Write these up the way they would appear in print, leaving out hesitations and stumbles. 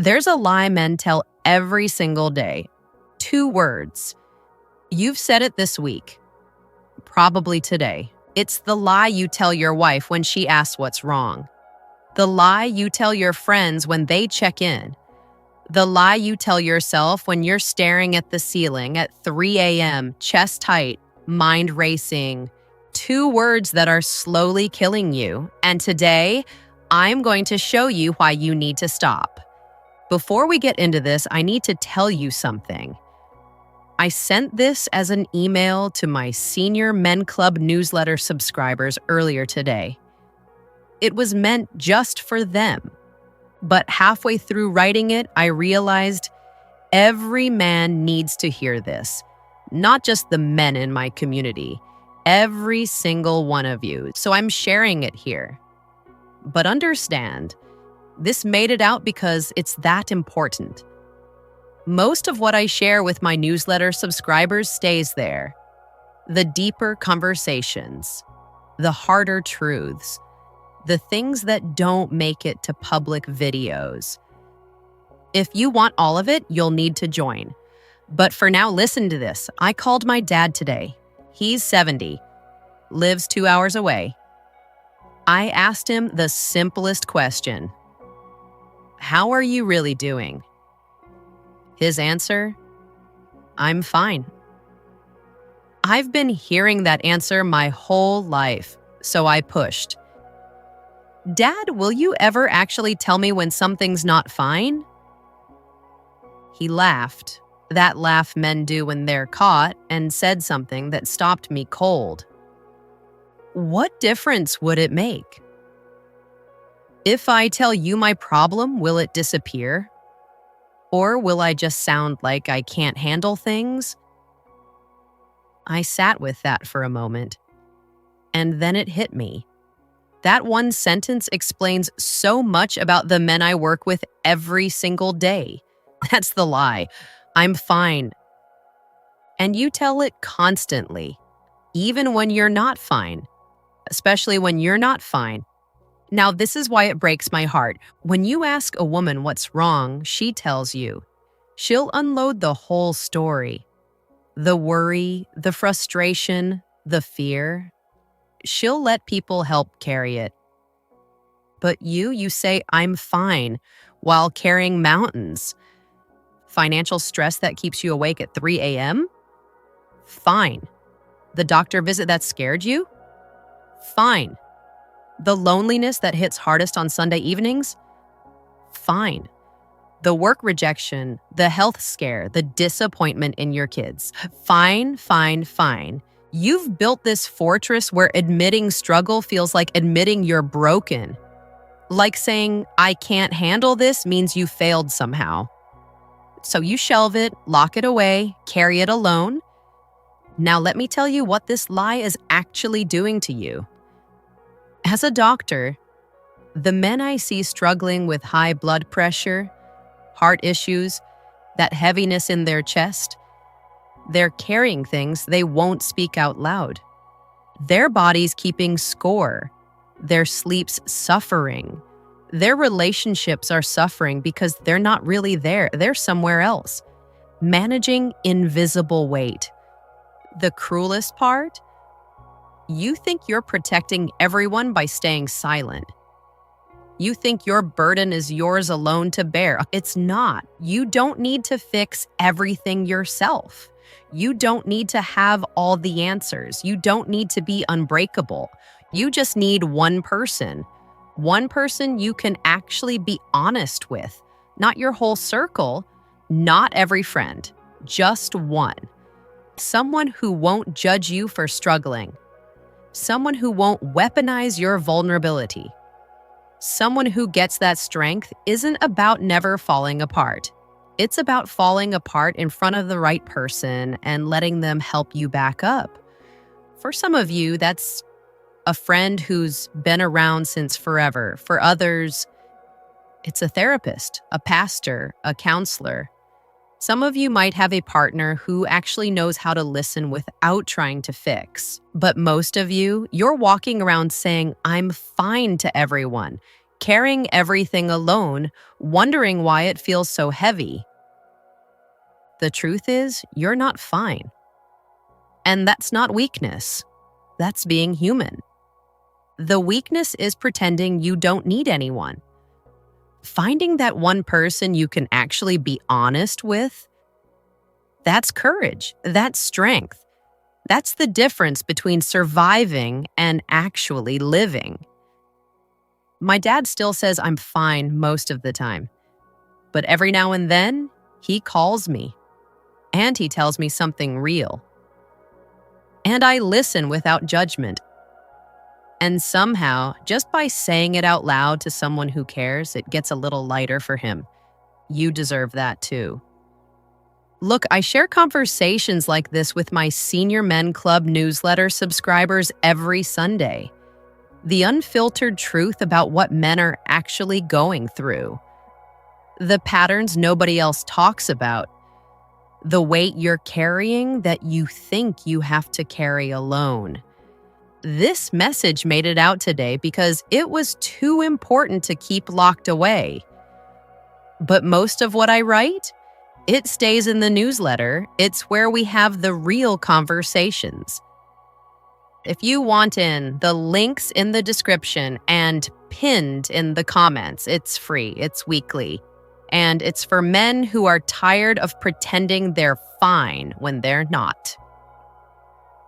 There's a lie men tell every single day. 2 words. You've said it this week. Probably today. It's the lie you tell your wife when she asks what's wrong. The lie you tell your friends when they check in. The lie you tell yourself when you're staring at the ceiling at 3 a.m., chest tight, mind racing. 2 words that are slowly killing you. And today, I'm going to show you why you need to stop. Before we get into this, I need to tell you something. I sent this as an email to my Senior Men Club newsletter subscribers earlier today. It was meant just for them. But halfway through writing it, I realized every man needs to hear this. Not just the men in my community. Every single one of you. So I'm sharing it here. But understand, this made it out because it's that important. Most of what I share with my newsletter subscribers stays there. The deeper conversations, the harder truths, the things that don't make it to public videos. If you want all of it, you'll need to join. But for now, listen to this. I called my dad today. He's 70, lives 2 hours away. I asked him the simplest question. How are you really doing? His answer, I'm fine. I've been hearing that answer my whole life, so I pushed. Dad, will you ever actually tell me when something's not fine? He laughed, that laugh men do when they're caught, and said something that stopped me cold. What difference would it make? If I tell you my problem, will it disappear? Or will I just sound like I can't handle things? I sat with that for a moment, and then it hit me. That one sentence explains so much about the men I work with every single day. That's the lie. I'm fine. And you tell it constantly, even when you're not fine, especially when you're not fine. Now, this is why it breaks my heart. When you ask a woman what's wrong, she tells you. She'll unload the whole story. The worry, the frustration, the fear. She'll let people help carry it. But you say, I'm fine, while carrying mountains. Financial stress that keeps you awake at 3 a.m.? Fine. The doctor visit that scared you? Fine. The loneliness that hits hardest on Sunday evenings? Fine. The work rejection, the health scare, the disappointment in your kids? Fine, fine, fine. You've built this fortress where admitting struggle feels like admitting you're broken. Like saying, I can't handle this means you failed somehow. So you shelve it, lock it away, carry it alone. Now let me tell you what this lie is actually doing to you. As a doctor, the men I see struggling with high blood pressure, heart issues, that heaviness in their chest, they're carrying things they won't speak out loud. Their bodies keeping score, their sleep's suffering, their relationships are suffering because they're not really there, they're somewhere else. Managing invisible weight. The cruelest part? You think you're protecting everyone by staying silent. You think your burden is yours alone to bear. It's not. You don't need to fix everything yourself. You don't need to have all the answers. You don't need to be unbreakable. You just need one person. One person you can actually be honest with. Not your whole circle, not every friend, just one. Someone who won't judge you for struggling. Someone who won't weaponize your vulnerability. Someone who gets that strength isn't about never falling apart. It's about falling apart in front of the right person and letting them help you back up. For some of you, that's a friend who's been around since forever. For others, it's a therapist, a pastor, a counselor. Some of you might have a partner who actually knows how to listen without trying to fix. But most of you, you're walking around saying, I'm fine to everyone, carrying everything alone, wondering why it feels so heavy. The truth is, you're not fine. And that's not weakness. That's being human. The weakness is pretending you don't need anyone. Finding that one person you can actually be honest with, that's courage. That's strength. That's the difference between surviving and actually living. My dad still says I'm fine most of the time. But every now and then, he calls me. And he tells me something real. And I listen without judgment. And somehow, just by saying it out loud to someone who cares, it gets a little lighter for him. You deserve that too. Look, I share conversations like this with my Senior Men Club newsletter subscribers every Sunday. The unfiltered truth about what men are actually going through. The patterns nobody else talks about. The weight you're carrying that you think you have to carry alone. This message made it out today because it was too important to keep locked away. But most of what I write, it stays in the newsletter. It's where we have the real conversations. If you want in, the link's in the description and pinned in the comments. It's free, it's weekly. And it's for men who are tired of pretending they're fine when they're not.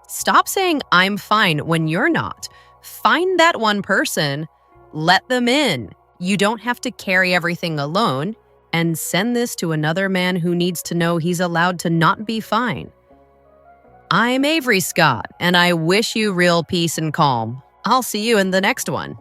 Stop saying I'm fine when you're not. Find that one person, let them in. You don't have to carry everything alone, and send this to another man who needs to know he's allowed to not be fine. I'm Avery Scott, and I wish you real peace and calm. I'll see you in the next one.